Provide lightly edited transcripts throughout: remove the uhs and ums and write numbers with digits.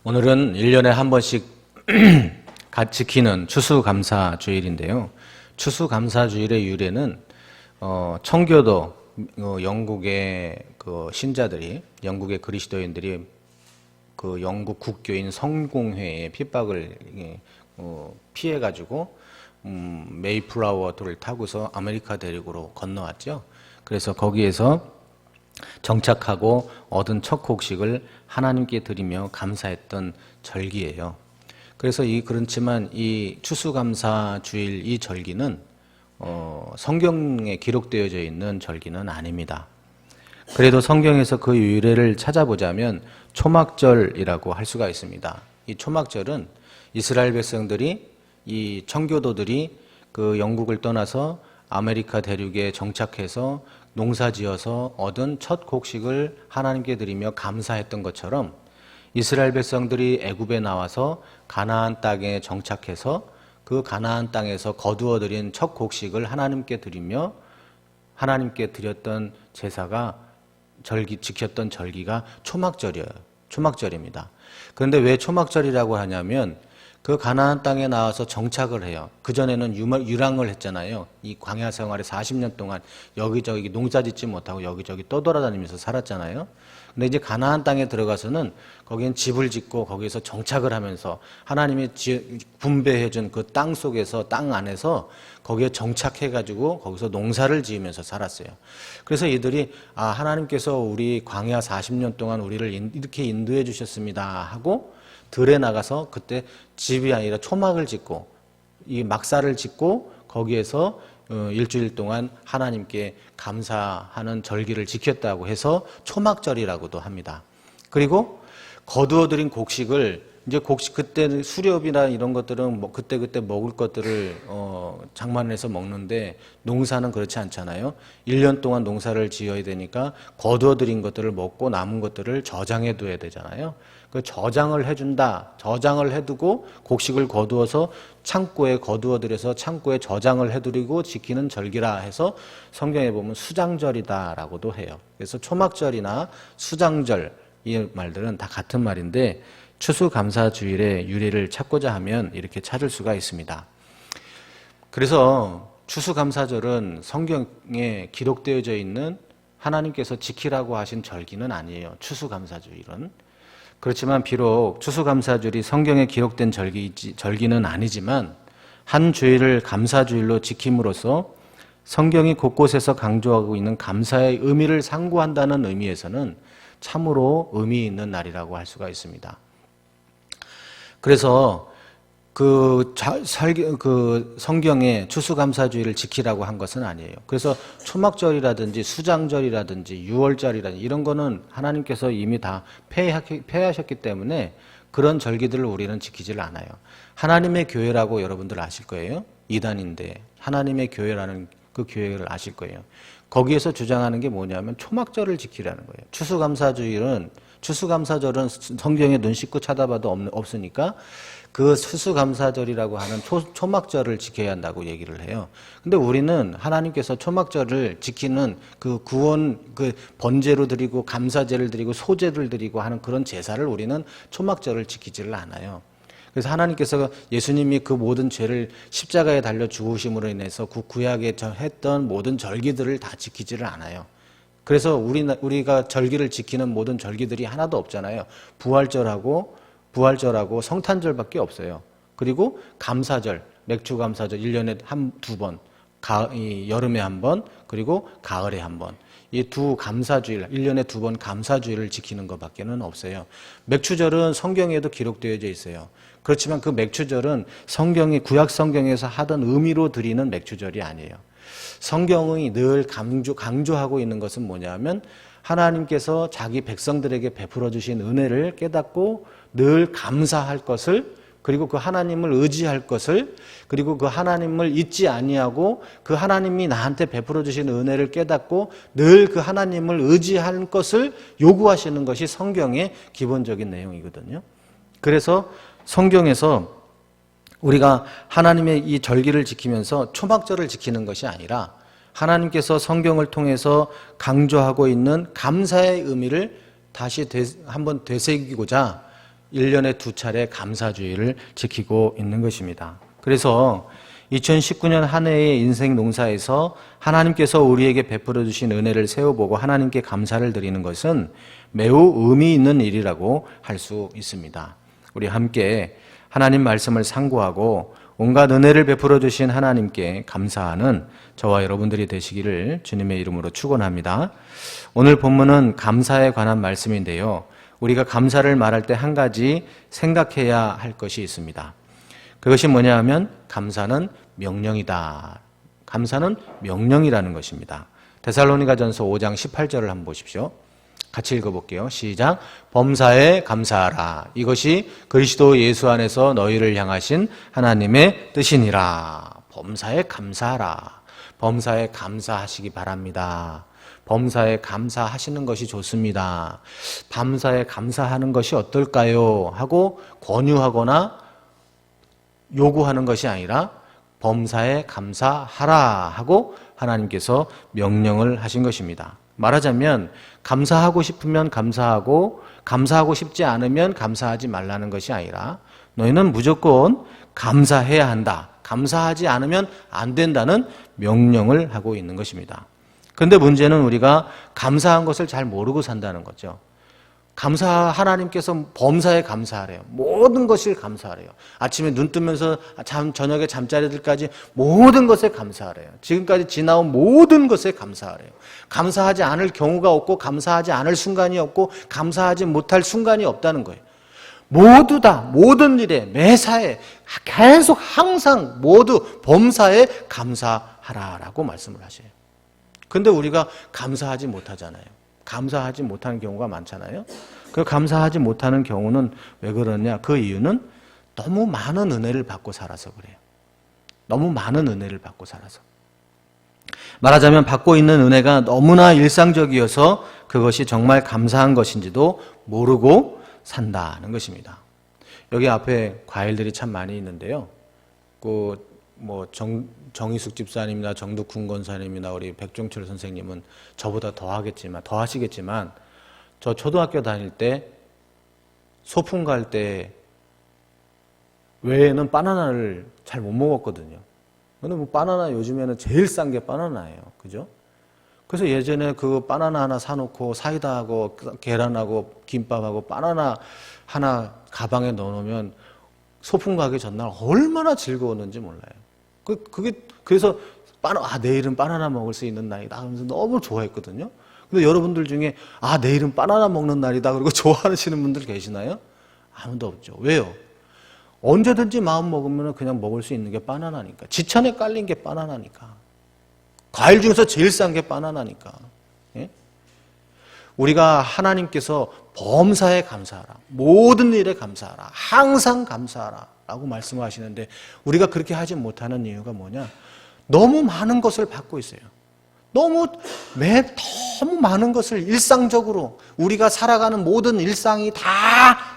오늘은 1년에 한 번씩 지키는 추수감사주일인데요. 추수감사주일의 유래는 청교도 영국의 그 신자들이, 영국의 그리스도인들이 그 영국 국교인 성공회의 핍박을 피해가지고 메이플라워를 타고서 아메리카 대륙으로 건너왔죠. 그래서 거기에서 정착하고 얻은 첫 곡식을 하나님께 드리며 감사했던 절기예요. 그래서 그렇지만 이 추수감사주일 이 절기는 성경에 기록되어져 있는 절기는 아닙니다. 그래도 성경에서 그 유래를 찾아보자면 초막절이라고 할 수가 있습니다. 이 초막절은 이스라엘 백성들이, 이 청교도들이 그 영국을 떠나서 아메리카 대륙에 정착해서 농사지어서 얻은 첫 곡식을 하나님께 드리며 감사했던 것처럼 이스라엘 백성들이 애굽에 나와서 가나안 땅에 정착해서 그 가나안 땅에서 거두어 드린 첫 곡식을 하나님께 드리며 하나님께 드렸던 제사가 지켰던 절기가 초막절이에요. 초막절입니다. 그런데 왜 초막절이라고 하냐면 그 가나안 땅에 나와서 정착을 해요. 그전에는 유랑을 했잖아요. 이 광야 생활에 40년 동안 여기저기 농사 짓지 못하고 여기저기 떠돌아다니면서 살았잖아요. 근데 이제 가나안 땅에 들어가서는 거기엔 집을 짓고 거기에서 정착을 하면서 하나님이 분배해준 그 땅 속에서, 땅 안에서 거기에 정착해가지고 거기서 농사를 지으면서 살았어요. 그래서 이들이 하나님께서 우리 광야 40년 동안 우리를 이렇게 인도해 주셨습니다 하고 들에 나가서 그때 집이 아니라 초막을 짓고 이 막사를 짓고 거기에서 일주일 동안 하나님께 감사하는 절기를 지켰다고 해서 초막절이라고도 합니다. 그리고 거두어들인 곡식을 이제 그때 수렵이나 이런 것들은 그때 먹을 것들을 장만해서 먹는데 농사는 그렇지 않잖아요. 1년 동안 농사를 지어야 되니까 거두어들인 것들을 먹고 남은 것들을 저장해 둬야 되잖아요. 그 저장을 해준다. 저장을 해두고 곡식을 거두어서 창고에 거두어들여서 창고에 저장을 해두리고 지키는 절기라 해서 성경에 보면 수장절이다라고도 해요. 그래서 초막절이나 수장절 이 말들은 다 같은 말인데 추수감사주일의 유래를 찾고자 하면 이렇게 찾을 수가 있습니다. 그래서 추수감사절은 성경에 기록되어져 있는 하나님께서 지키라고 하신 절기는 아니에요. 추수감사주일은. 그렇지만 비록 추수감사주일이 성경에 기록된 절기는 아니지만 한 주일을 감사주일로 지킴으로써 성경이 곳곳에서 강조하고 있는 감사의 의미를 상고한다는 의미에서는 참으로 의미 있는 날이라고 할 수가 있습니다. 그래서 그 성경에 추수감사주일을 지키라고 한 것은 아니에요. 그래서 초막절이라든지 수장절이라든지 유월절이라든지 이런 거는 하나님께서 이미 다 폐하셨기 때문에 그런 절기들을 우리는 지키질 않아요. 하나님의 교회라고 여러분들 아실 거예요. 이단인데 하나님의 교회라는 그 교회를 아실 거예요. 거기에서 주장하는 게 뭐냐면 초막절을 지키라는 거예요. 추수감사절은 성경에 눈 씻고 찾아봐도 없으니까 그 추수감사절이라고 하는 초막절을 지켜야 한다고 얘기를 해요. 근데 우리는 하나님께서 초막절을 지키는 그 구원, 그 번제로 드리고 감사제를 드리고 소제를 드리고 하는 그런 제사를 우리는 초막절을 지키지를 않아요. 그래서 하나님께서 예수님이 그 모든 죄를 십자가에 달려 죽으심으로 인해서 그 구약에 했던 모든 절기들을 다 지키지를 않아요. 그래서 우리가 절기를 지키는 모든 절기들이 하나도 없잖아요. 부활절하고 성탄절밖에 없어요. 그리고 감사절, 맥주감사절 1년에 두 번, 여름에 한 번, 그리고 가을에 한 번. 이 두 감사주일, 1년에 두 번 감사주일을 지키는 것밖에는 없어요. 맥주절은 성경에도 기록되어져 있어요. 그렇지만 그 맥주절은 구약 성경에서 하던 의미로 드리는 맥주절이 아니에요. 성경이 늘 강조하고 있는 것은 뭐냐면 하나님께서 자기 백성들에게 베풀어 주신 은혜를 깨닫고 늘 감사할 것을, 그리고 그 하나님을 의지할 것을, 그리고 그 하나님을 잊지 아니하고 그 하나님이 나한테 베풀어 주신 은혜를 깨닫고 늘 그 하나님을 의지할 것을 요구하시는 것이 성경의 기본적인 내용이거든요. 그래서 성경에서 우리가 하나님의 이 절기를 지키면서 초막절을 지키는 것이 아니라 하나님께서 성경을 통해서 강조하고 있는 감사의 의미를 다시 한번 되새기고자 1년에 2차례 감사주의를 지키고 있는 것입니다. 그래서 2019년 한 해의 인생 농사에서 하나님께서 우리에게 베풀어 주신 은혜를 세워보고 하나님께 감사를 드리는 것은 매우 의미 있는 일이라고 할 수 있습니다. 우리 함께 하나님 말씀을 상고하고 온갖 은혜를 베풀어 주신 하나님께 감사하는 저와 여러분들이 되시기를 주님의 이름으로 축원합니다. 오늘 본문은 감사에 관한 말씀인데요. 우리가 감사를 말할 때 한 가지 생각해야 할 것이 있습니다. 그것이 뭐냐 하면 감사는 명령이다. 감사는 명령이라는 것입니다. 데살로니가전서 5장 18절을 한번 보십시오. 같이 읽어볼게요. 시작. 범사에 감사하라. 이것이 그리스도 예수 안에서 너희를 향하신 하나님의 뜻이니라. 범사에 감사하라. 범사에 감사하시기 바랍니다. 범사에 감사하시는 것이 좋습니다. 범사에 감사하는 것이 어떨까요? 하고 권유하거나 요구하는 것이 아니라 범사에 감사하라 하고 하나님께서 명령을 하신 것입니다. 말하자면 감사하고 싶으면 감사하고 감사하고 싶지 않으면 감사하지 말라는 것이 아니라 너희는 무조건 감사해야 한다. 감사하지 않으면 안 된다는 명령을 하고 있는 것입니다. 그런데 문제는 우리가 감사한 것을 잘 모르고 산다는 거죠. 하나님께서 범사에 감사하래요. 모든 것을 감사하래요. 아침에 눈 뜨면서 저녁에 잠자리들까지 모든 것에 감사하래요. 지금까지 지나온 모든 것에 감사하래요. 감사하지 않을 경우가 없고 감사하지 않을 순간이 없고 감사하지 못할 순간이 없다는 거예요. 모두 다 모든 일에 매사에 계속 항상 모두 범사에 감사하라라고 말씀을 하셔요. 그런데 우리가 감사하지 못하잖아요. 감사하지 못하는 경우가 많잖아요. 그 감사하지 못하는 경우는 왜 그러냐? 그 이유는 너무 많은 은혜를 받고 살아서 그래요. 너무 많은 은혜를 받고 살아서. 말하자면 받고 있는 은혜가 너무나 일상적이어서 그것이 정말 감사한 것인지도 모르고 산다는 것입니다. 여기 앞에 과일들이 참 많이 있는데요. 정희숙 집사님이나 정두군 권사님이나 우리 백종철 선생님은 저보다 더 하시겠지만 저 초등학교 다닐 때 소풍 갈 때 외에는 바나나를 잘 못 먹었거든요. 근데 바나나 요즘에는 제일 싼 게 바나나예요. 그죠? 그래서 예전에 그 바나나 하나 사놓고 사이다하고 계란하고 김밥하고 바나나 하나 가방에 넣어놓으면 소풍 가기 전날 얼마나 즐거웠는지 몰라요. 그래서 내일은 바나나 먹을 수 있는 날이다 하면서 너무 좋아했거든요. 근데 여러분들 중에 내일은 바나나 먹는 날이다 그리고 좋아하시는 분들 계시나요? 아무도 없죠. 왜요? 언제든지 마음 먹으면 그냥 먹을 수 있는 게 바나나니까. 지천에 깔린 게 바나나니까. 과일 중에서 제일 싼 게 바나나니까. 예? 우리가 하나님께서 범사에 감사하라. 모든 일에 감사하라. 항상 감사하라. 라고 말씀하시는데 우리가 그렇게 하지 못하는 이유가 뭐냐? 너무 많은 것을 받고 있어요. 너무 많은 것을 일상적으로 우리가 살아가는 모든 일상이 다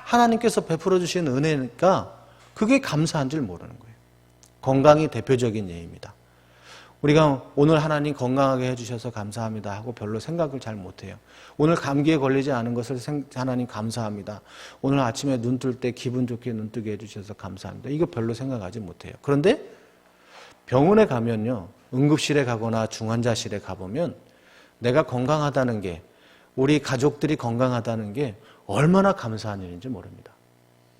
하나님께서 베풀어 주신 은혜니까 그게 감사한 줄 모르는 거예요. 건강이 대표적인 예입니다. 우리가 오늘 하나님 건강하게 해주셔서 감사합니다 하고 별로 생각을 잘 못해요. 오늘 감기에 걸리지 않은 것을 하나님 감사합니다. 오늘 아침에 눈 뜰 때 기분 좋게 눈 뜨게 해주셔서 감사합니다. 이거 별로 생각하지 못해요. 그런데 병원에 가면요. 응급실에 가거나 중환자실에 가보면 내가 건강하다는 게 우리 가족들이 건강하다는 게 얼마나 감사한 일인지 모릅니다.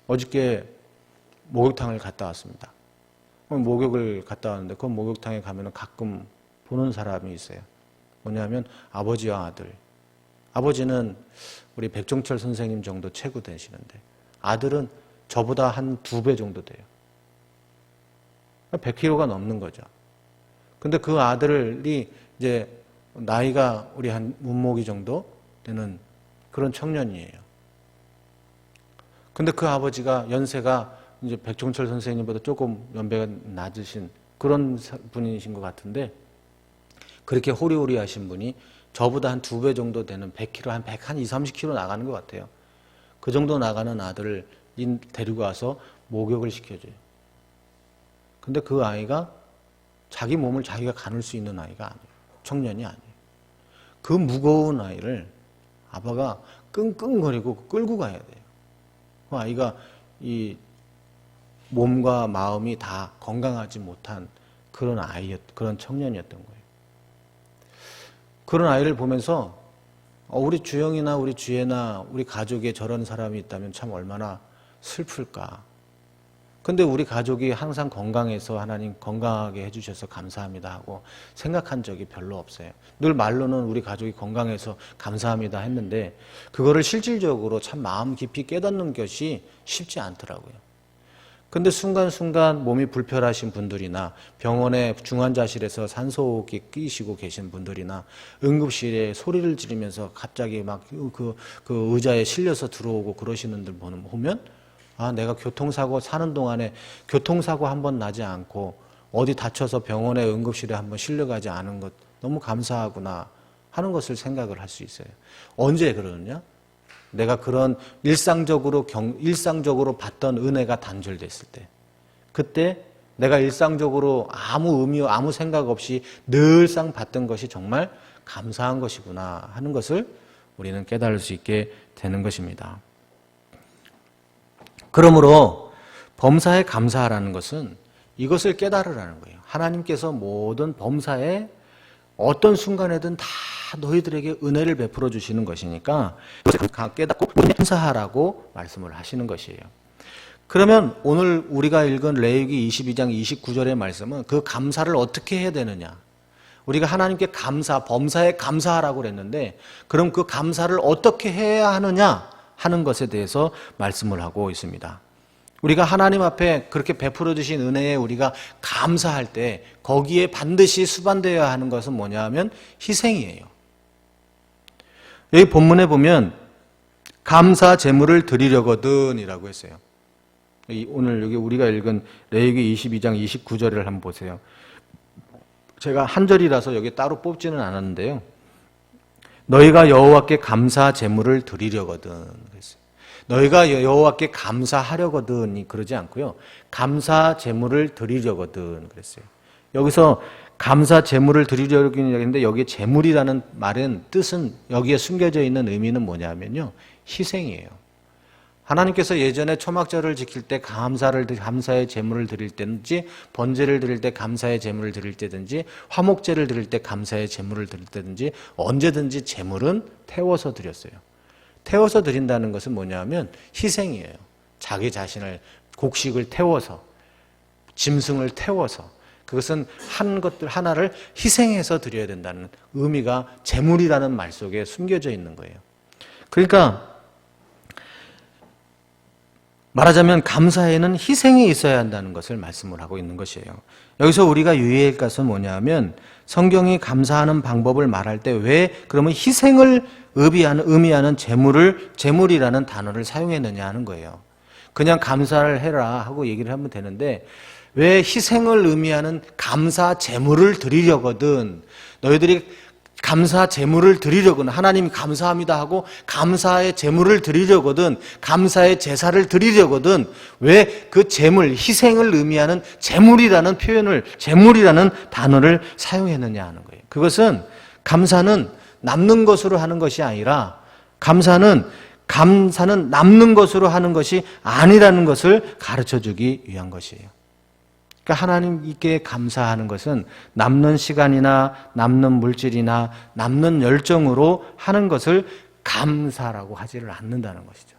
어저께 목욕탕을 갔다 왔습니다. 목욕을 갔다 왔는데 그 목욕탕에 가면 가끔 보는 사람이 있어요. 뭐냐면 아버지와 아들. 아버지는 우리 백종철 선생님 정도 체구 되시는데 아들은 저보다 한 2배 정도 돼요. 100kg가 넘는 거죠. 근데 그 아들이 이제 나이가 우리 한 문목이 정도 되는 그런 청년이에요. 근데 그 아버지가 연세가 이제 백종철 선생님보다 조금 연배가 낮으신 그런 분이신 것 같은데 그렇게 호리호리하신 분이 저보다 한 2배 정도 되는 100kg, 한 30kg 나가는 것 같아요. 그 정도 나가는 아들을 데리고 와서 목욕을 시켜줘요. 근데 그 아이가 자기 몸을 자기가 가눌 수 있는 아이가 아니에요. 청년이 아니에요. 그 무거운 아이를 아빠가 끙끙거리고 끌고 가야 돼요. 아이가 이 몸과 마음이 다 건강하지 못한 그런 청년이었던 거예요. 그런 아이를 보면서 우리 주영이나 우리 주혜나 우리 가족에 저런 사람이 있다면 참 얼마나 슬플까. 근데 우리 가족이 항상 건강해서 하나님 건강하게 해주셔서 감사합니다 하고 생각한 적이 별로 없어요. 늘 말로는 우리 가족이 건강해서 감사합니다 했는데 그거를 실질적으로 참 마음 깊이 깨닫는 것이 쉽지 않더라고요. 근데 순간순간 몸이 불편하신 분들이나 병원의 중환자실에서 산소호흡기 끼시고 계신 분들이나 응급실에 소리를 지르면서 갑자기 막 그 의자에 실려서 들어오고 그러시는 분들 보면 내가 교통사고 사는 동안에 교통사고 한 번 나지 않고 어디 다쳐서 병원의 응급실에 한번 실려가지 않은 것 너무 감사하구나 하는 것을 생각을 할 수 있어요. 언제 그러느냐? 내가 그런 일상적으로 받던 은혜가 단절됐을 때, 그때 내가 일상적으로 아무 의미, 아무 생각 없이 늘상 받던 것이 정말 감사한 것이구나 하는 것을 우리는 깨달을 수 있게 되는 것입니다. 그러므로 범사에 감사하라는 것은 이것을 깨달으라는 거예요. 하나님께서 모든 범사에 어떤 순간에든 다 너희들에게 은혜를 베풀어 주시는 것이니까 깨닫고 감사하라고 말씀을 하시는 것이에요. 그러면 오늘 우리가 읽은 레위기 22장 29절의 말씀은 그 감사를 어떻게 해야 되느냐? 우리가 하나님께 범사에 감사하라고 그랬는데 그럼 그 감사를 어떻게 해야 하느냐 하는 것에 대해서 말씀을 하고 있습니다. 우리가 하나님 앞에 그렇게 베풀어 주신 은혜에 우리가 감사할 때 거기에 반드시 수반되어야 하는 것은 뭐냐 하면 희생이에요. 여기 본문에 보면 감사 제물을 드리려거든 이라고 했어요. 오늘 여기 우리가 읽은 레위기 22장 29절을 한번 보세요. 제가 한 절이라서 여기 따로 뽑지는 않았는데요. 너희가 여호와께 감사 제물을 드리려거든 그랬어요. 너희가 여호와께 감사하려거든 그러지 않고요. 감사 제물을 드리려거든 그랬어요. 여기서 감사 제물을 드리려거든 했는데 여기 제물이라는 말은 뜻은 여기에 숨겨져 있는 의미는 뭐냐면요. 희생이에요. 하나님께서 예전에 초막절을 지킬 때 감사의 제물을 드릴 때든지 번제를 드릴 때 감사의 제물을 드릴 때든지 화목제를 드릴 때 감사의 제물을 드릴 때든지 언제든지 제물은 태워서 드렸어요. 태워서 드린다는 것은 뭐냐면 희생이에요. 자기 자신을 곡식을 태워서 짐승을 태워서 그것은 한 것들 하나를 희생해서 드려야 된다는 의미가 제물이라는 말 속에 숨겨져 있는 거예요. 그러니까 말하자면 감사에는 희생이 있어야 한다는 것을 말씀을 하고 있는 것이에요. 여기서 우리가 유의할 것은 뭐냐면 성경이 감사하는 방법을 말할 때 왜 그러면 희생을 의미하는 제물이라는 단어를 사용했느냐 하는 거예요. 그냥 감사를 해라 하고 얘기를 하면 되는데 왜 희생을 의미하는 감사 제물을 드리려거든 너희들이 감사 제물을 드리려거든 하나님이 감사합니다 하고 감사의 제물을 드리려거든 감사의 제사를 드리려거든 왜 그 제물 희생을 의미하는 제물이라는 단어를 사용했느냐 하는 거예요. 그것은 감사는 남는 것으로 하는 것이 아니라 감사는 남는 것으로 하는 것이 아니라는 것을 가르쳐주기 위한 것이에요. 그러니까 하나님께 감사하는 것은 남는 시간이나 남는 물질이나 남는 열정으로 하는 것을 감사라고 하지를 않는다는 것이죠.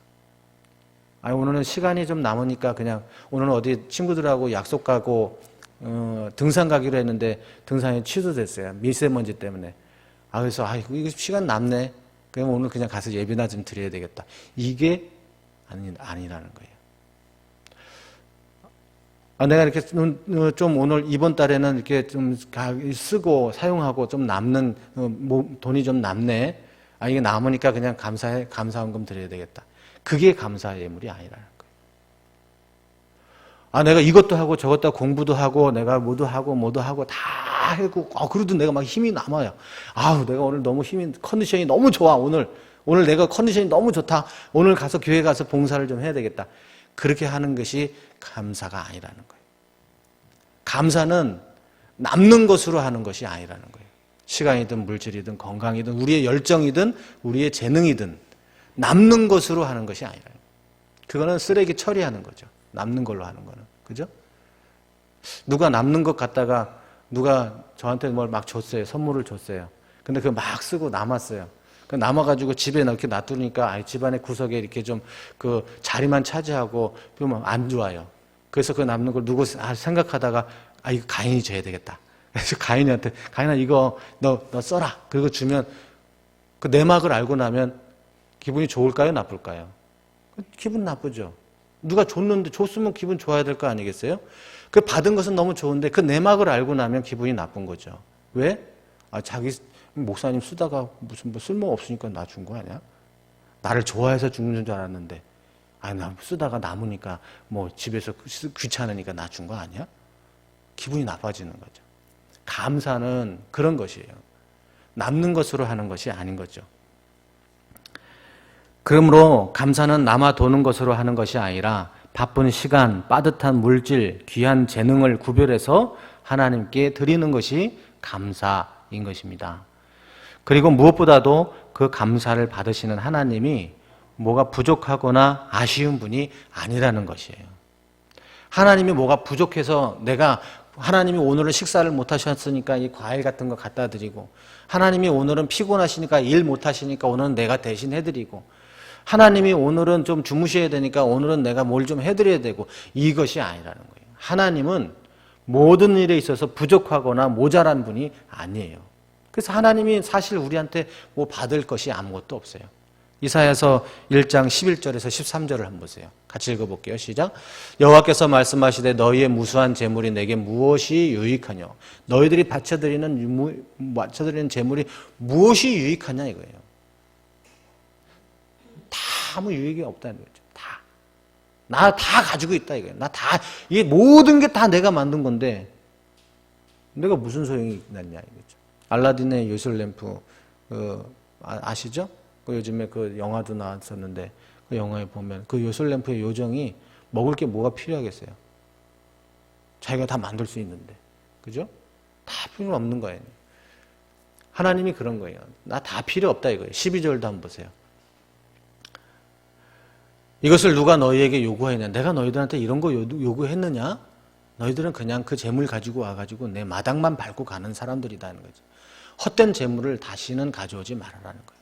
오늘은 시간이 좀 남으니까 그냥 오늘은 어디 친구들하고 약속 가고 등산 가기로 했는데 등산이 취소됐어요. 미세먼지 때문에. 그래서 이거 시간 남네. 그럼 오늘 그냥 가서 예배나 좀 드려야 되겠다. 이게 아니라는 거예요. 내가 이렇게 좀 오늘 이번 달에는 이렇게 좀 쓰고 사용하고 좀 남는 돈이 좀 남네. 이게 남으니까 그냥 감사헌금 드려야 되겠다. 그게 감사 예물이 아니라는 거예요. 내가 이것도 하고 저것도 하고 공부도 하고 내가 뭐도 하고 다 하고 그래도 내가 막 힘이 남아요. 내가 오늘 너무 컨디션이 너무 좋아. 오늘 내가 컨디션이 너무 좋다. 오늘 가서 교회 가서 봉사를 좀 해야 되겠다. 그렇게 하는 것이 감사가 아니라는 거예요. 감사는 남는 것으로 하는 것이 아니라는 거예요. 시간이든 물질이든 건강이든 우리의 열정이든 우리의 재능이든 남는 것으로 하는 것이 아니라는 거예요. 그거는 쓰레기 처리하는 거죠. 남는 걸로 하는 거는. 그죠? 누가 남는 것 갖다가 누가 저한테 뭘 막 줬어요. 선물을 줬어요. 근데 그거 막 쓰고 남았어요. 그 남아가지고 집에 이렇게 놔두니까 집안의 구석에 이렇게 좀 그 자리만 차지하고 그러면 안 좋아요. 그래서 그 남는 걸 누구 생각하다가 이거 가인이 줘야 되겠다. 그래서 가인이한테 가인아 이거 너 써라. 그리고 주면 그 내막을 알고 나면 기분이 좋을까요? 나쁠까요? 기분 나쁘죠. 누가 줬으면 기분 좋아야 될 거 아니겠어요? 그 받은 것은 너무 좋은데 그 내막을 알고 나면 기분이 나쁜 거죠. 왜? 자기 목사님 쓰다가 무슨 쓸모 없으니까 나 준 거 아니야? 나를 좋아해서 주는 줄 알았는데 나 쓰다가 남으니까 뭐 집에서 귀찮으니까 나 준 거 아니야? 기분이 나빠지는 거죠. 감사는 그런 것이에요. 남는 것으로 하는 것이 아닌 거죠. 그러므로 감사는 남아 도는 것으로 하는 것이 아니라 바쁜 시간, 빠듯한 물질, 귀한 재능을 구별해서 하나님께 드리는 것이 감사인 것입니다. 그리고 무엇보다도 그 감사를 받으시는 하나님이 뭐가 부족하거나 아쉬운 분이 아니라는 것이에요. 하나님이 뭐가 부족해서 하나님이 오늘은 식사를 못 하셨으니까 이 과일 같은 거 갖다 드리고, 하나님이 오늘은 피곤하시니까 일 못 하시니까 오늘은 내가 대신 해드리고, 하나님이 오늘은 좀 주무셔야 되니까 오늘은 내가 뭘 좀 해드려야 되고, 이것이 아니라는 거예요. 하나님은 모든 일에 있어서 부족하거나 모자란 분이 아니에요. 그래서 하나님이 사실 우리한테 뭐 받을 것이 아무것도 없어요. 이사야서 1장 11절에서 13절을 한번 보세요. 같이 읽어볼게요. 시작. 여호와께서 말씀하시되 너희의 무수한 재물이 내게 무엇이 유익하뇨? 너희들이 바쳐드리는 재물이 무엇이 유익하냐 이거예요. 다 아무 유익이 없다는 거죠. 나 다 가지고 있다 이거예요. 이게 모든 게 다 내가 만든 건데 내가 무슨 소용이 있느냐 이거죠. 알라딘의 요술 램프 아시죠? 요즘에 그 영화도 나왔었는데 그 영화에 보면 그 요술 램프의 요정이 먹을 게 뭐가 필요하겠어요? 자기가 다 만들 수 있는데. 그죠? 다 필요 없는 거예요. 하나님이 그런 거예요. 나 다 필요 없다 이거예요. 12절도 한번 보세요. 이것을 누가 너희에게 요구하였냐? 내가 너희들한테 이런 거 요구했느냐? 너희들은 그냥 그 재물 가지고 와가지고 내 마당만 밟고 가는 사람들이다 하는 거지. 헛된 재물을 다시는 가져오지 말아라는 거예요.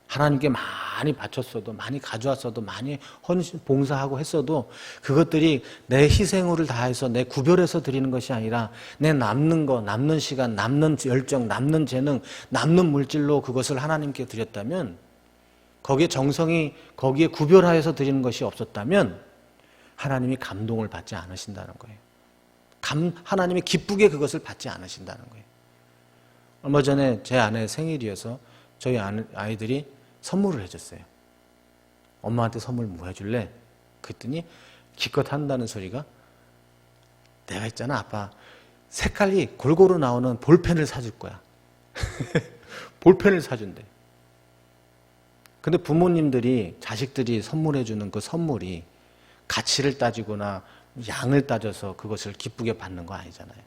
하나님께 많이 바쳤어도, 많이 가져왔어도, 많이 봉사하고 했어도 그것들이 내 희생을 다해서 내 구별해서 드리는 것이 아니라 내 남는 거, 남는 시간, 남는 열정, 남는 재능, 남는 물질로 그것을 하나님께 드렸다면, 거기에 정성이 거기에 구별하여서 드리는 것이 없었다면 하나님이 감동을 받지 않으신다는 거예요. 하나님이 기쁘게 그것을 받지 않으신다는 거예요. 얼마 전에 제 아내 생일이어서 저희 아이들이 선물을 해줬어요. 엄마한테 선물 뭐 해줄래? 그랬더니 기껏 한다는 소리가, 내가 있잖아 아빠 색깔이 골고루 나오는 볼펜을 사줄 거야. 볼펜을 사준대. 근데 부모님들이 자식들이 선물해 주는 그 선물이 가치를 따지거나 양을 따져서 그것을 기쁘게 받는 거 아니잖아요.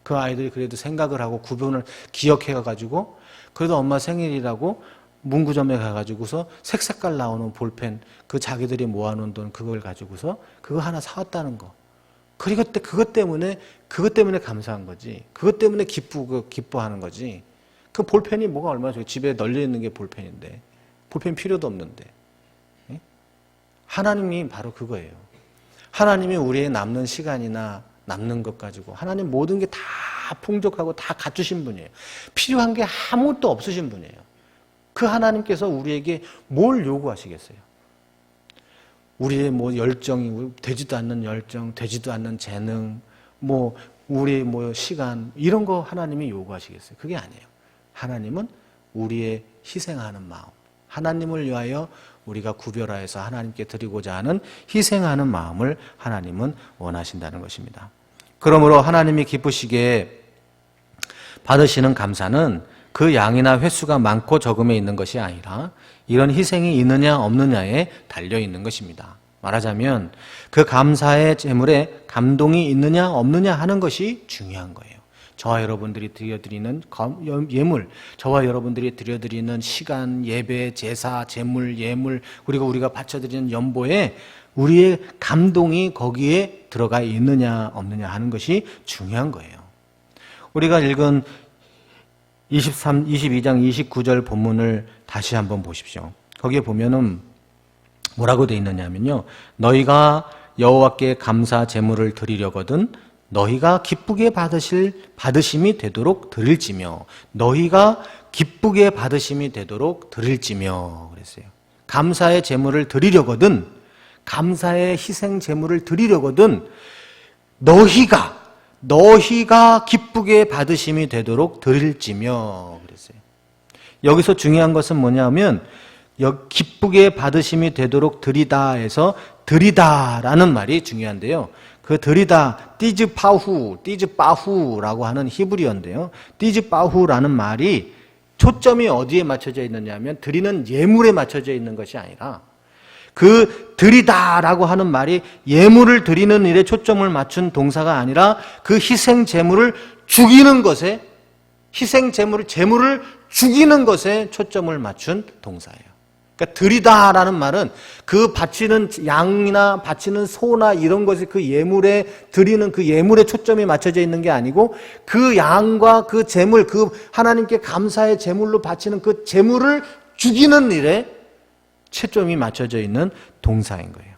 그 아이들이 그래도 생각을 하고 구분을 기억해 가지고 그래도 엄마 생일이라고 문구점에 가가지고서 색깔 나오는 볼펜, 그 자기들이 모아놓은 돈 그걸 가지고서 그거 하나 사왔다는 거. 그리고 그것 때문에 감사한 거지. 그것 때문에 기뻐하는 거지. 그 볼펜이 뭐가 얼마나 좋아요. 집에 널려 있는 게 볼펜인데. 볼펜 필요도 없는데. 하나님이 바로 그거예요. 하나님이 우리의 남는 시간이나 남는 것 가지고 하나님 모든 게 다 풍족하고 다 갖추신 분이에요. 필요한 게 아무것도 없으신 분이에요. 그 하나님께서 우리에게 뭘 요구하시겠어요? 우리의 뭐 열정이 되지도 않는 열정, 되지도 않는 재능, 우리의 시간 이런 거 하나님이 요구하시겠어요? 그게 아니에요. 하나님은 우리의 희생하는 마음, 하나님을 위하여 우리가 구별하여서 하나님께 드리고자 하는 희생하는 마음을 하나님은 원하신다는 것입니다. 그러므로 하나님이 기쁘시게 받으시는 감사는 그 양이나 횟수가 많고 적음에 있는 것이 아니라 이런 희생이 있느냐 없느냐에 달려 있는 것입니다. 말하자면 그 감사의 제물에 감동이 있느냐 없느냐 하는 것이 중요한 거예요. 저와 여러분들이 드려드리는 예물, 저와 여러분들이 드려드리는 시간, 예배, 제사, 제물, 예물, 그리고 우리가 바쳐드리는 연보에 우리의 감동이 거기에 들어가 있느냐 없느냐 하는 것이 중요한 거예요. 우리가 읽은 22장 29절 본문을 다시 한번 보십시오. 거기에 보면은 뭐라고 되어 있느냐면요. 너희가 여호와께 감사 제물을 드리려거든 너희가 기쁘게 받으심이 되도록 드릴지며 너희가 기쁘게 받으심이 되도록 드릴지며 그랬어요. 감사의 제물을 드리려거든 감사의 희생 제물을 드리려거든 너희가 기쁘게 받으심이 되도록 드릴지며 그랬어요. 여기서 중요한 것은 뭐냐면 기쁘게 받으심이 되도록 드리다에서 드리다라는 말이 중요한데요. 그 드리다 띠즈바후라고 하는 히브리어인데요. 띠즈바후라는 말이 초점이 어디에 맞춰져 있느냐 하면 드리는 예물에 맞춰져 있는 것이 아니라 그 드리다라고 하는 말이 예물을 드리는 일에 초점을 맞춘 동사가 아니라 그 희생 제물을 죽이는 것에 제물을 죽이는 것에 초점을 맞춘 동사예요. 그러니까 드리다라는 말은 그 바치는 양이나 바치는 소나 이런 것이 그 예물에 드리는 그 예물에 초점이 맞춰져 있는 게 아니고 그 양과 그 제물, 그 하나님께 감사의 제물로 바치는 그 제물을 죽이는 일에 초점이 맞춰져 있는 동사인 거예요.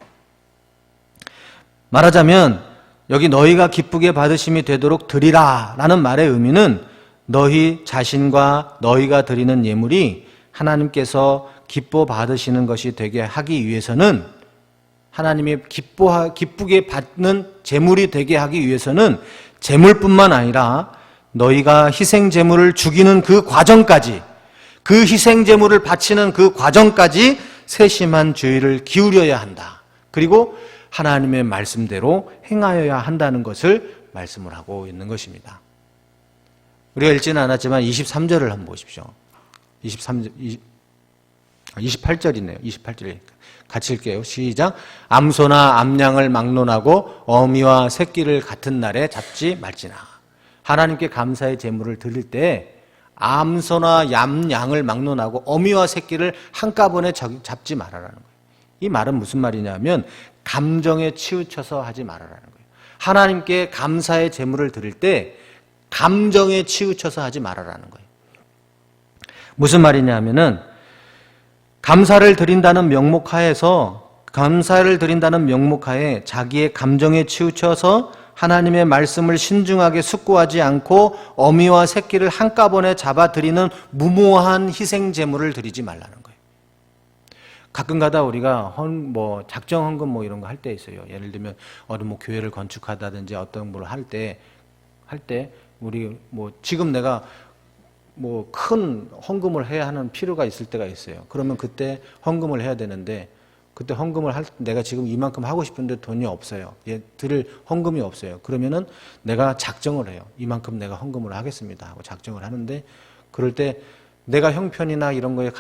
말하자면 여기 너희가 기쁘게 받으심이 되도록 드리라라는 말의 의미는 너희 자신과 너희가 드리는 예물이 하나님께서 기뻐 받으시는 것이 되게 하기 위해서는 하나님이 기쁘게 받는 제물이 되게 하기 위해서는 제물뿐만 아니라 너희가 희생 제물을 죽이는 그 과정까지 그 희생 제물을 바치는 그 과정까지 세심한 주의를 기울여야 한다. 그리고 하나님의 말씀대로 행하여야 한다는 것을 말씀을 하고 있는 것입니다. 우리가 읽지는 않았지만 23절을 한번 보십시오. 28절이네요. 28절 같이 읽게요. 시작. 암소나 암양을 막론하고 어미와 새끼를 같은 날에 잡지 말지나. 하나님께 감사의 제물을 드릴 때 암소나 양을 막론하고 어미와 새끼를 한꺼번에 잡지 말아라는 거예요. 이 말은 무슨 말이냐면 감정에 치우쳐서 하지 말아라는 거예요. 하나님께 감사의 제물을 드릴 때 감정에 치우쳐서 하지 말아라는 거예요. 무슨 말이냐면은 감사를 드린다는 명목하에 자기의 감정에 치우쳐서 하나님의 말씀을 신중하게 숙고하지 않고 어미와 새끼를 한꺼번에 잡아드리는 무모한 희생 제물을 드리지 말라는 거예요. 가끔가다 우리가 작정 헌금 이런 거 할 때 있어요. 예를 들면 어느 교회를 건축하다든지 어떤 걸 할 때 우리 지금 내가 큰 헌금을 해야 하는 필요가 있을 때가 있어요. 그러면 그때 헌금을 해야 되는데 그때 헌금을 내가 지금 이만큼 하고 싶은데 돈이 없어요. 드릴 헌금이 없어요. 그러면은 내가 작정을 해요. 이만큼 내가 헌금을 하겠습니다 하고 작정을 하는데 그럴 때 내가 형편이나 이런 거에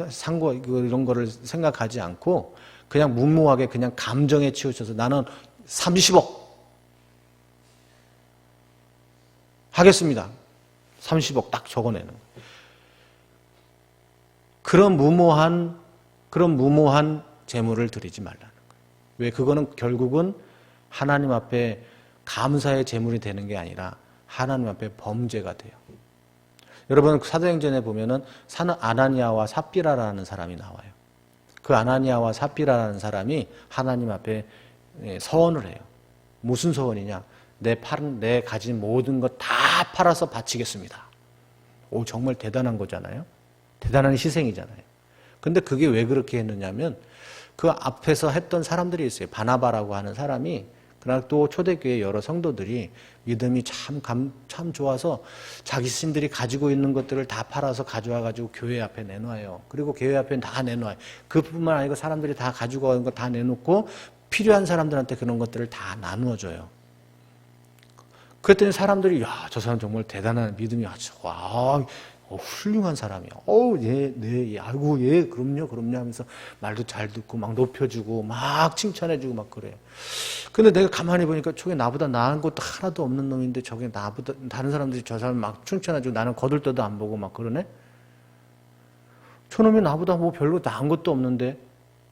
상고 이런 거를 생각하지 않고 그냥 무모하게 그냥 감정에 치우쳐서 나는 30억 하겠습니다. 30억 딱 적어내는 거예요. 그런 무모한 재물을 드리지 말라는 거예요. 왜? 그거는 결국은 하나님 앞에 감사의 재물이 되는 게 아니라 하나님 앞에 범죄가 돼요. 여러분 사도행전에 보면은 아나니아와 삽비라라는 사람이 나와요. 그 아나니아와 삽비라라는 사람이 하나님 앞에 서원을 해요. 무슨 서원이냐? 내 가진 모든 것 다 팔아서 바치겠습니다. 정말 대단한 거잖아요. 대단한 희생이잖아요. 근데 그게 왜 그렇게 했느냐면 그 앞에서 했던 사람들이 있어요. 바나바라고 하는 사람이 그러나 또 초대교회 여러 성도들이 믿음이 참 좋아서 자기 스님들이 가지고 있는 것들을 다 팔아서 가져와가지고 교회 앞에 내놔요. 그리고 교회 앞에 다 내놔요. 그뿐만 아니고 사람들이 다 가지고 온 거 다 내놓고 필요한 사람들한테 그런 것들을 다 나누어줘요. 그랬더니 사람들이 저 사람 정말 대단한 믿음이 훌륭한 사람이야. 네, 아이고, 예, 그럼요 하면서 말도 잘 듣고 막 높여주고 막 칭찬해주고 막 그래요. 근데 내가 가만히 보니까 저게 나보다 나은 것도 하나도 없는 놈인데 저게 나보다 다른 사람들이 저 사람 막 칭찬해주고 나는 거들떠도 안 보고 막 그러네. 저놈이 나보다 뭐 별로 나은 것도 없는데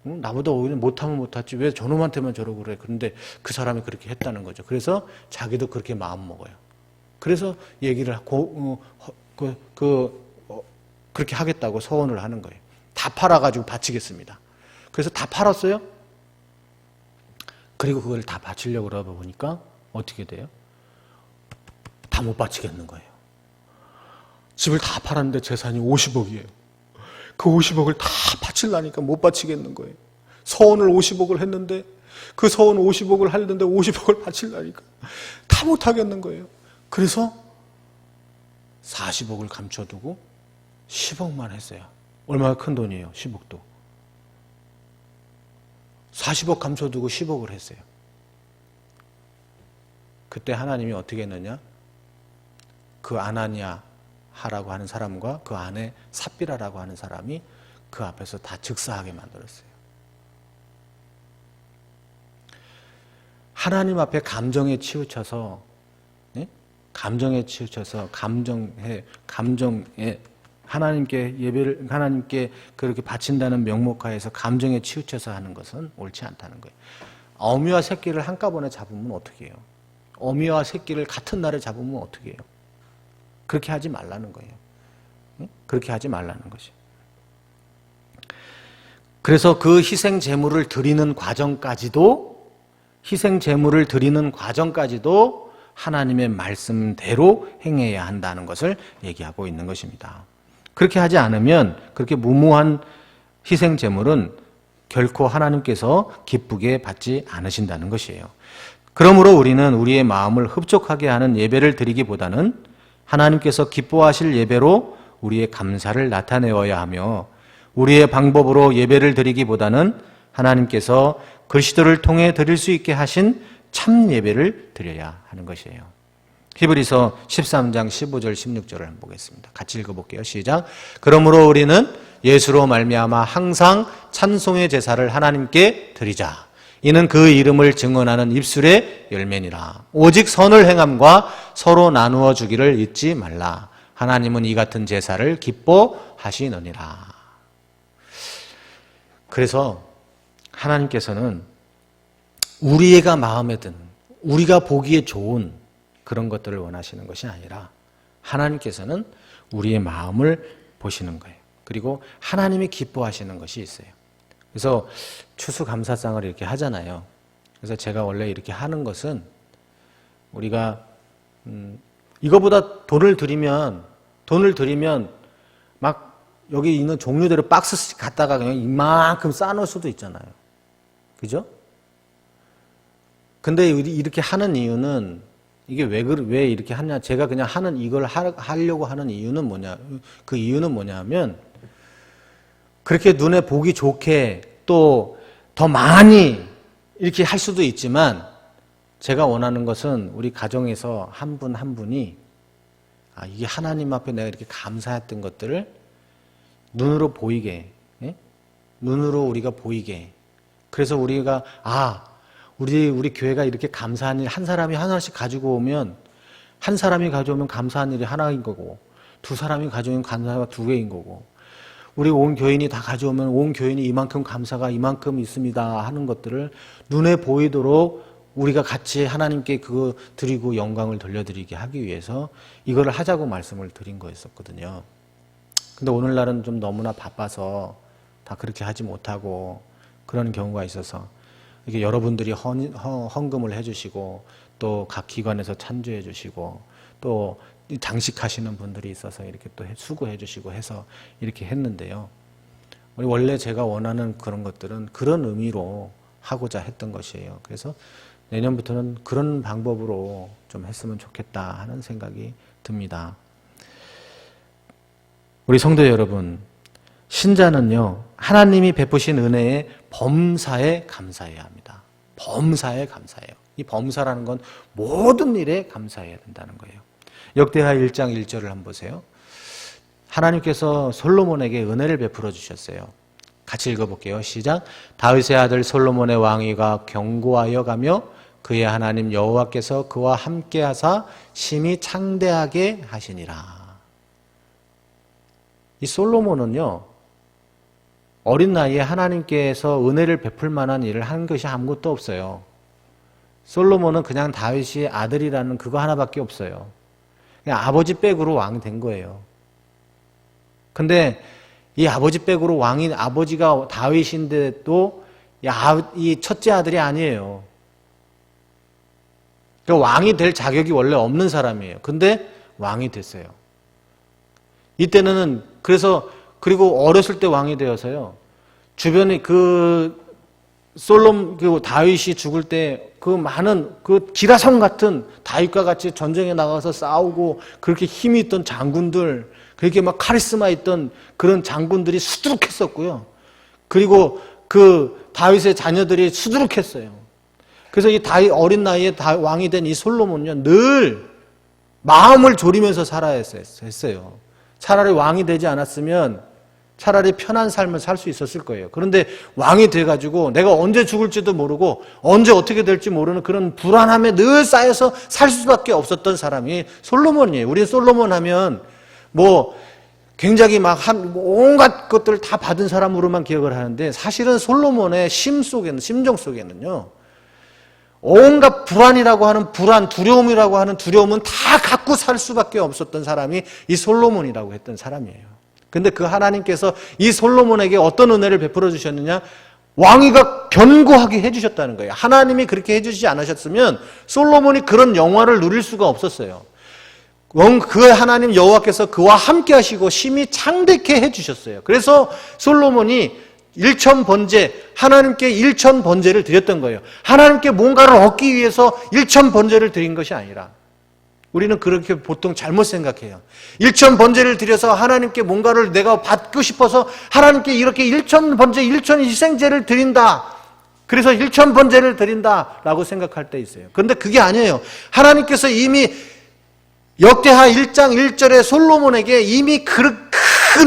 나보다 오히려 못하면 못하지 왜 저놈한테만 저러고 그래. 그런데 그 사람이 그렇게 했다는 거죠. 그래서 자기도 그렇게 마음 먹어요. 그래서 얘기를 그렇게 하겠다고 서원을 하는 거예요. 다 팔아가지고 바치겠습니다. 그래서 다 팔았어요. 그리고 그걸 다 바치려고 그러다 보니까 어떻게 돼요? 다 못 바치겠는 거예요. 집을 다 팔았는데 재산이 50억이에요. 그 50억을 다 바치려니까 못 바치겠는 거예요. 서원을 50억을 했는데 그 서원 50억을 하려는데 50억을 바치려니까 다 못 하겠는 거예요. 그래서 40억을 감춰두고 10억만 했어요. 얼마나 큰 돈이에요, 10억도. 40억 감춰두고 10억을 했어요. 그때 하나님이 어떻게 했느냐? 그 아나니아라고 하는 사람과 그 아내 삽비라라고 하는 사람이 그 앞에서 다 즉사하게 만들었어요. 하나님 앞에 감정에 치우쳐서 감정에 하나님께 예배를 하나님께 그렇게 바친다는 명목하에서 감정에 치우쳐서 하는 것은 옳지 않다는 거예요. 어미와 새끼를 한꺼번에 잡으면 어떻게 해요? 어미와 새끼를 같은 날에 잡으면 어떻게 해요? 그렇게 하지 말라는 거예요. 그렇게 하지 말라는 것이. 그래서 그 희생 제물을 드리는 과정까지도 하나님의 말씀대로 행해야 한다는 것을 얘기하고 있는 것입니다. 그렇게 하지 않으면 그렇게 무모한 희생 제물은 결코 하나님께서 기쁘게 받지 않으신다는 것이에요. 그러므로 우리는 우리의 마음을 흡족하게 하는 예배를 드리기보다는 하나님께서 기뻐하실 예배로 우리의 감사를 나타내어야 하며 우리의 방법으로 예배를 드리기보다는 하나님께서 글씨들을 통해 드릴 수 있게 하신 참 예배를 드려야 하는 것이에요. 히브리서 13장 15절 16절을 한번 보겠습니다. 같이 읽어볼게요. 시작. 그러므로 우리는 예수로 말미암아 항상 찬송의 제사를 하나님께 드리자. 이는 그 이름을 증언하는 입술의 열매니라. 오직 선을 행함과 서로 나누어 주기를 잊지 말라. 하나님은 이 같은 제사를 기뻐하시느니라. 그래서 하나님께서는 우리가 마음에 드는, 우리가 보기에 좋은 그런 것들을 원하시는 것이 아니라 하나님께서는 우리의 마음을 보시는 거예요. 그리고 하나님이 기뻐하시는 것이 있어요. 그래서 추수감사상을 이렇게 하잖아요. 그래서 제가 원래 이렇게 하는 것은 우리가 이거보다 돈을 들이면 막 여기 있는 종류대로 박스씩 갖다가 그냥 이만큼 쌓아놓을 수도 있잖아요. 그죠? 근데 이렇게 하는 이유는 이게 왜 이렇게 하냐? 제가 그냥 이걸 하려고 하는 이유는 뭐냐? 그 이유는 뭐냐면 그렇게 눈에 보기 좋게 또 더 많이 이렇게 할 수도 있지만 제가 원하는 것은 우리 가정에서 한 분 한 분이 이게 하나님 앞에 내가 이렇게 감사했던 것들을 눈으로 보이게, 눈으로 우리가 보이게. 그래서 우리가 우리 교회가 이렇게 감사한 일 한 사람이 하나씩 가지고 오면 한 사람이 가져오면 감사한 일이 하나인 거고 두 사람이 가져오면 감사가 두 개인 거고 우리 온 교인이 다 가져오면 온 교인이 이만큼 감사가 이만큼 있습니다 하는 것들을 눈에 보이도록 우리가 같이 하나님께 그거 드리고 영광을 돌려드리게 하기 위해서 이거를 하자고 말씀을 드린 거였었거든요. 근데 오늘날은 좀 너무나 바빠서 다 그렇게 하지 못하고 그런 경우가 있어서 이렇게 여러분들이 헌금을 해주시고 또 각 기관에서 찬조해 주시고 또 장식하시는 분들이 있어서 이렇게 또 수고해 주시고 해서 이렇게 했는데요. 원래 제가 원하는 그런 것들은 그런 의미로 하고자 했던 것이에요. 그래서 내년부터는 그런 방법으로 좀 했으면 좋겠다 하는 생각이 듭니다. 우리 성도 여러분, 신자는요, 하나님이 베푸신 은혜의 범사에 감사해야 합니다. 범사에 감사해요. 이 범사라는 건 모든 일에 감사해야 된다는 거예요. 역대하 1장 1절을 한번 보세요. 하나님께서 솔로몬에게 은혜를 베풀어 주셨어요. 같이 읽어볼게요. 시작. 다윗의 아들 솔로몬의 왕위가 견고하여 가며 그의 하나님 여호와께서 그와 함께 하사 심히 창대하게 하시니라. 이 솔로몬은요, 어린 나이에 하나님께서 은혜를 베풀 만한 일을 한 것이 아무것도 없어요. 솔로몬은 그냥 다윗의 아들이라는 그거 하나밖에 없어요. 그냥 아버지 백으로 왕이 된 거예요. 근데 이 아버지 백으로 왕인 아버지가 다윗인데도 이 첫째 아들이 아니에요. 그러니까 왕이 될 자격이 원래 없는 사람이에요. 근데 왕이 됐어요. 이때는 그리고 어렸을 때 왕이 되어서요. 주변에 그 다윗이 죽을 때 그 많은 그 기라성 같은 다윗과 같이 전쟁에 나가서 싸우고 그렇게 힘이 있던 장군들, 그렇게 막 카리스마 있던 그런 장군들이 수두룩했었고요. 그리고 그 다윗의 자녀들이 수두룩했어요. 그래서 이 다윗 어린 나이에 왕이 된 이 솔로몬은요, 늘 마음을 졸이면서 살아야 했어요. 차라리 왕이 되지 않았으면 차라리 편한 삶을 살 수 있었을 거예요. 그런데 왕이 돼가지고 내가 언제 죽을지도 모르고 언제 어떻게 될지 모르는 그런 불안함에 늘 쌓여서 살 수밖에 없었던 사람이 솔로몬이에요. 우리 솔로몬 하면 뭐 굉장히 막 온갖 것들을 다 받은 사람으로만 기억을 하는데 사실은 솔로몬의 심정 속에는요, 온갖 불안이라고 하는 불안, 두려움이라고 하는 두려움은 다 갖고 살 수밖에 없었던 사람이 이 솔로몬이라고 했던 사람이에요. 근데 그 하나님께서 이 솔로몬에게 어떤 은혜를 베풀어 주셨느냐? 왕위가 견고하게 해주셨다는 거예요. 하나님이 그렇게 해주시지 않으셨으면 솔로몬이 그런 영화를 누릴 수가 없었어요. 그 하나님 여호와께서 그와 함께 하시고 심히 창대케 해주셨어요. 그래서 솔로몬이 일천번제, 하나님께 일천번제를 드렸던 거예요. 하나님께 뭔가를 얻기 위해서 일천번제를 드린 것이 아니라, 우리는 그렇게 보통 잘못 생각해요. 일천번제를 드려서 하나님께 뭔가를 내가 받고 싶어서 하나님께 이렇게 일천번제, 일천희생제를 드린다, 그래서 일천번제를 드린다라고 생각할 때 있어요. 그런데 그게 아니에요. 하나님께서 이미 역대하 1장 1절에 솔로몬에게 이미 큰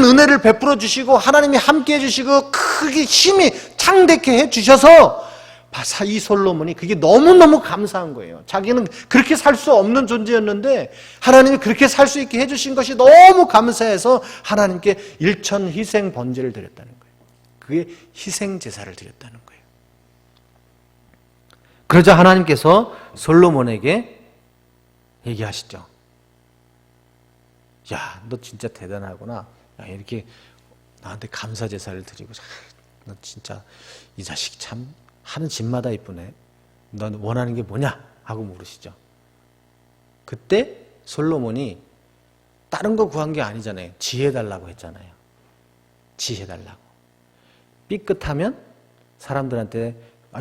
은혜를 베풀어 주시고 하나님이 함께 해주시고 크게 힘이 창대케 해주셔서 이 솔로몬이 그게 너무너무 감사한 거예요. 자기는 그렇게 살 수 없는 존재였는데 하나님이 그렇게 살 수 있게 해주신 것이 너무 감사해서 하나님께 일천 희생 번제를 드렸다는 거예요. 그게 희생 제사를 드렸다는 거예요. 그러자 하나님께서 솔로몬에게 얘기하시죠. 야, 너 진짜 대단하구나. 야, 이렇게 나한테 감사 제사를 드리고, 너 진짜 이 자식 참 하는 집마다 이쁘네. 넌 원하는 게 뭐냐? 하고 물으시죠. 그때 솔로몬이 다른 거 구한 게 아니잖아요. 지혜 달라고 했잖아요. 지혜 달라고. 삐끗하면 사람들한테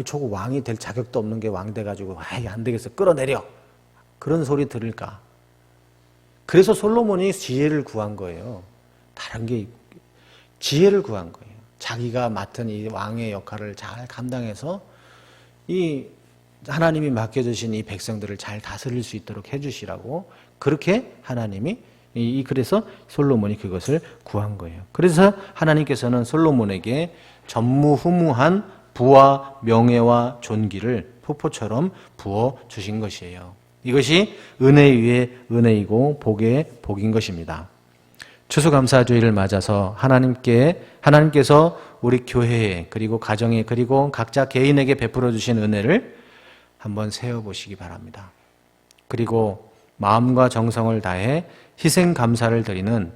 저거 왕이 될 자격도 없는 게 왕 돼가지고 안 되겠어, 끌어내려, 그런 소리 들을까. 그래서 솔로몬이 지혜를 구한 거예요. 다른 게 지혜를 구한 거예요. 자기가 맡은 이 왕의 역할을 잘 감당해서 이 하나님이 맡겨주신 이 백성들을 잘 다스릴 수 있도록 해주시라고, 그렇게 하나님이 그래서 솔로몬이 그것을 구한 거예요. 그래서 하나님께서는 솔로몬에게 전무후무한 부와 명예와 존귀를 폭포처럼 부어 주신 것이에요. 이것이 은혜 위에 은혜이고 복의 복인 것입니다. 추수감사주의를 맞아서 하나님께서 우리 교회에, 그리고 가정에, 그리고 각자 개인에게 베풀어 주신 은혜를 한번 세어보시기 바랍니다. 그리고 마음과 정성을 다해 희생 감사를 드리는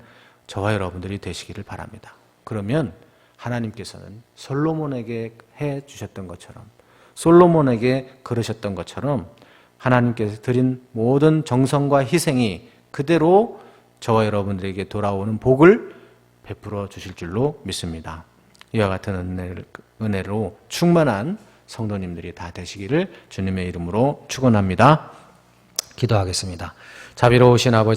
저와 여러분들이 되시기를 바랍니다. 그러면 하나님께서는 솔로몬에게 해 주셨던 것처럼, 솔로몬에게 그러셨던 것처럼 하나님께서 드린 모든 정성과 희생이 그대로 저와 여러분들에게 돌아오는 복을 베풀어 주실 줄로 믿습니다. 이와 같은 은혜로 충만한 성도님들이 다 되시기를 주님의 이름으로 축원합니다. 기도하겠습니다. 자비로우신 아버지